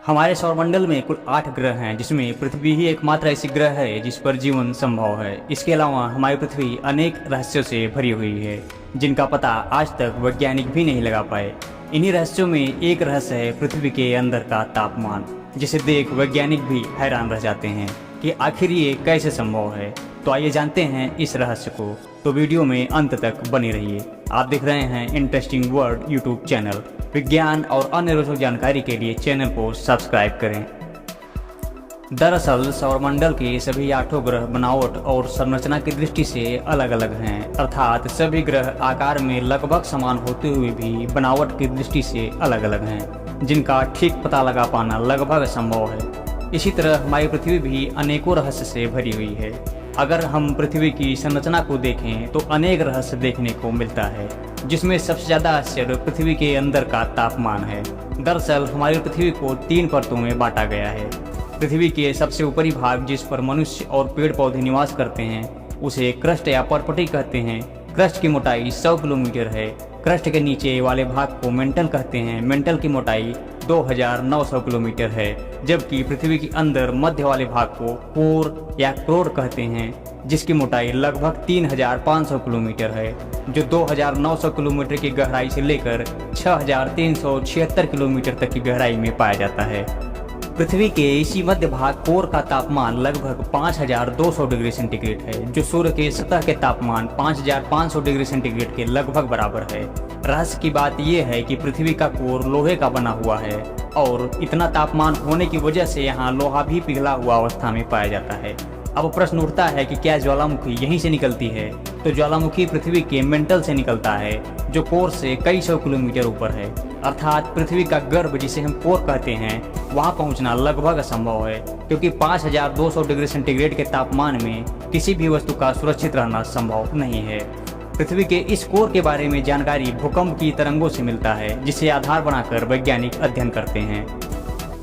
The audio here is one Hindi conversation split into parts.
हमारे सौरमंडल में कुल 8 ग्रह हैं, जिसमें पृथ्वी ही एकमात्र ऐसी ग्रह है जिस पर जीवन संभव है। इसके अलावा हमारी पृथ्वी अनेक रहस्यों से भरी हुई है, जिनका पता आज तक वैज्ञानिक भी नहीं लगा पाए। इन्हीं रहस्यों में एक रहस्य है पृथ्वी के अंदर का तापमान, जिसे देख वैज्ञानिक भी हैरान रह जाते हैं कि आखिर ये कैसे संभव है। तो आइए जानते हैं इस रहस्य को, तो वीडियो में अंत तक बने रहिए। आप देख रहे हैं इंटरेस्टिंग वर्ल्ड यूट्यूब चैनल। विज्ञान और अन्य रोचक जानकारी के लिए चैनल को सब्सक्राइब करें। दरअसल सौरमंडल के सभी 8 ग्रह बनावट और संरचना की दृष्टि से अलग अलग हैं, अर्थात सभी ग्रह आकार में लगभग समान होते हुए भी बनावट की दृष्टि से अलग अलग हैं, जिनका ठीक पता लगा पाना लगभग असंभव है। इसी तरह हमारी पृथ्वी भी अनेकों रहस्य से भरी हुई है। अगर हम पृथ्वी की संरचना को देखें तो अनेक रहस्य देखने को मिलता है, जिसमें सबसे ज़्यादा आश्चर्य पृथ्वी के अंदर का तापमान है। दरअसल हमारी पृथ्वी को 3 परतों में बांटा गया है। पृथ्वी के सबसे ऊपरी भाग, जिस पर मनुष्य और पेड़ पौधे निवास करते हैं, उसे क्रस्ट या परपटी कहते हैं। क्रस्ट की मोटाई 100 किलोमीटर है। क्रस्ट के नीचे वाले भाग को मेंटल कहते हैं। मेंटल की मोटाई 2900 किलोमीटर है, जबकि पृथ्वी के अंदर मध्य वाले भाग को कोर या क्रोर कहते हैं, जिसकी मोटाई लगभग 3500 किलोमीटर है, जो 2900 किलोमीटर की गहराई से लेकर 6376 किलोमीटर तक की गहराई में पाया जाता है। पृथ्वी के इसी मध्य भाग कोर का तापमान लगभग 5200 डिग्री सेंटीग्रेड है, जो सूर्य के सतह के तापमान 5500 डिग्री सेंटीग्रेड के लगभग बराबर है। रहस्य की बात यह है कि पृथ्वी का कोर लोहे का बना हुआ है, और इतना तापमान होने की वजह से यहाँ लोहा भी पिघला हुआ अवस्था में पाया जाता है। अब प्रश्न उठता है कि क्या ज्वालामुखी यहीं से निकलती है? तो ज्वालामुखी पृथ्वी के मेंटल से निकलता है, जो कोर से कई सौ किलोमीटर ऊपर है। अर्थात पृथ्वी का गर्भ, जिसे हम कोर कहते हैं, वहां पहुंचना लगभग असंभव है, क्योंकि 5200 डिग्री सेंटीग्रेड के तापमान में किसी भी वस्तु का सुरक्षित रहना संभव नहीं है। पृथ्वी के इस कोर के बारे में जानकारी भूकंप की तरंगों से मिलता है, जिसे आधार बनाकर वैज्ञानिक अध्ययन करते हैं।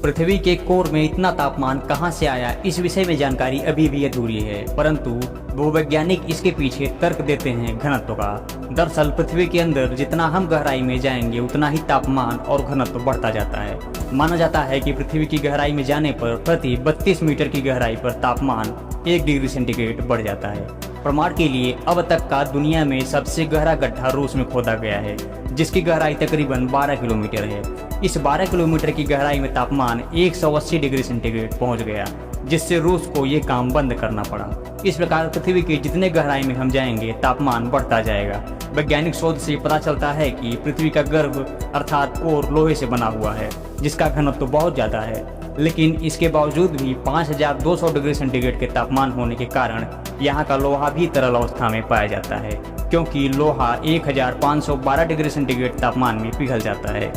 पृथ्वी के कोर में इतना तापमान कहां से आया, इस विषय में जानकारी अभी भी अधूरी है, परंतु भूवैज्ञानिक इसके पीछे तर्क देते हैं घनत्व का। दरअसल पृथ्वी के अंदर जितना हम गहराई में जाएंगे, उतना ही तापमान और घनत्व बढ़ता जाता है। माना जाता है कि पृथ्वी की गहराई में जाने पर प्रति 32 मीटर की गहराई पर तापमान 1 डिग्री सेंटीग्रेड बढ़ जाता है। प्रमाण के लिए अब तक का दुनिया में सबसे गहरा गड्ढा रूस में खोदा गया है, जिसकी गहराई तकरीबन 12 किलोमीटर है। इस 12 किलोमीटर की गहराई में तापमान 180 डिग्री सेंटीग्रेड पहुंच गया, जिससे रूस को ये काम बंद करना पड़ा। इस प्रकार पृथ्वी के जितने गहराई में हम जाएंगे, तापमान बढ़ता जाएगा। वैज्ञानिक शोध से पता चलता है कि पृथ्वी का गर्भ अर्थात कोर लोहे से बना हुआ है, जिसका घनत्व बहुत ज़्यादा है, लेकिन इसके बावजूद भी 5200 डिग्री सेंटीग्रेड के तापमान होने के कारण यहाँ का लोहा भी तरल अवस्था में पाया जाता है, क्योंकि लोहा 1512 डिग्री सेंटीग्रेड तापमान में पिघल जाता है।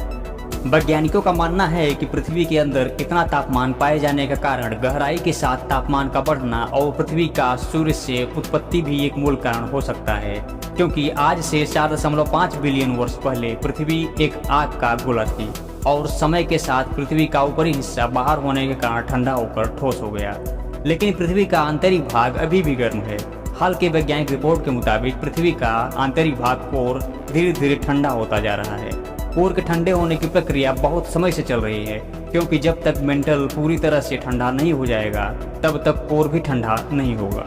वैज्ञानिकों का मानना है कि पृथ्वी के अंदर इतना तापमान पाए जाने का कारण गहराई के साथ तापमान का बढ़ना और पृथ्वी का सूर्य से उत्पत्ति भी एक मूल कारण हो सकता है, क्योंकि आज से 4.5 बिलियन वर्ष पहले पृथ्वी एक आग का गोला थी, और समय के साथ पृथ्वी का ऊपरी हिस्सा बाहर होने के कारण ठंडा होकर ठोस हो गया, लेकिन पृथ्वी का आंतरिक भाग अभी भी गर्म है। हाल के वैज्ञानिक रिपोर्ट के मुताबिक पृथ्वी का आंतरिक भाग कोर धीरे धीरे ठंडा होता जा रहा है। कोर के ठंडे होने की प्रक्रिया बहुत समय से चल रही है, क्योंकि जब तक मेंटल पूरी तरह से ठंडा नहीं हो जाएगा, तब तक कोर भी ठंडा नहीं होगा।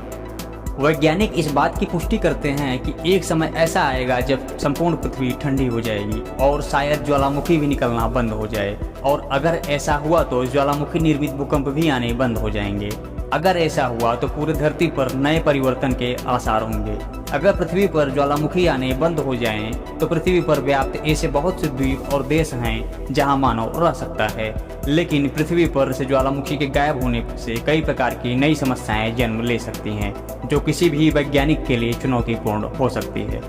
वैज्ञानिक इस बात की पुष्टि करते हैं कि एक समय ऐसा आएगा जब संपूर्ण पृथ्वी ठंडी हो जाएगी और शायद ज्वालामुखी भी निकलना बंद हो जाए, और अगर ऐसा हुआ तो ज्वालामुखी निर्मित भूकंप भी आने बंद हो जाएंगे। अगर ऐसा हुआ तो पूरी धरती पर नए परिवर्तन के आसार होंगे। अगर पृथ्वी पर ज्वालामुखी आने बंद हो जाएं, तो पृथ्वी पर व्याप्त ऐसे बहुत से द्वीप और देश हैं जहां मानव रह सकता है, लेकिन पृथ्वी पर से ज्वालामुखी के गायब होने से कई प्रकार की नई समस्याएं जन्म ले सकती हैं, जो किसी भी वैज्ञानिक के लिए चुनौतीपूर्ण हो सकती है।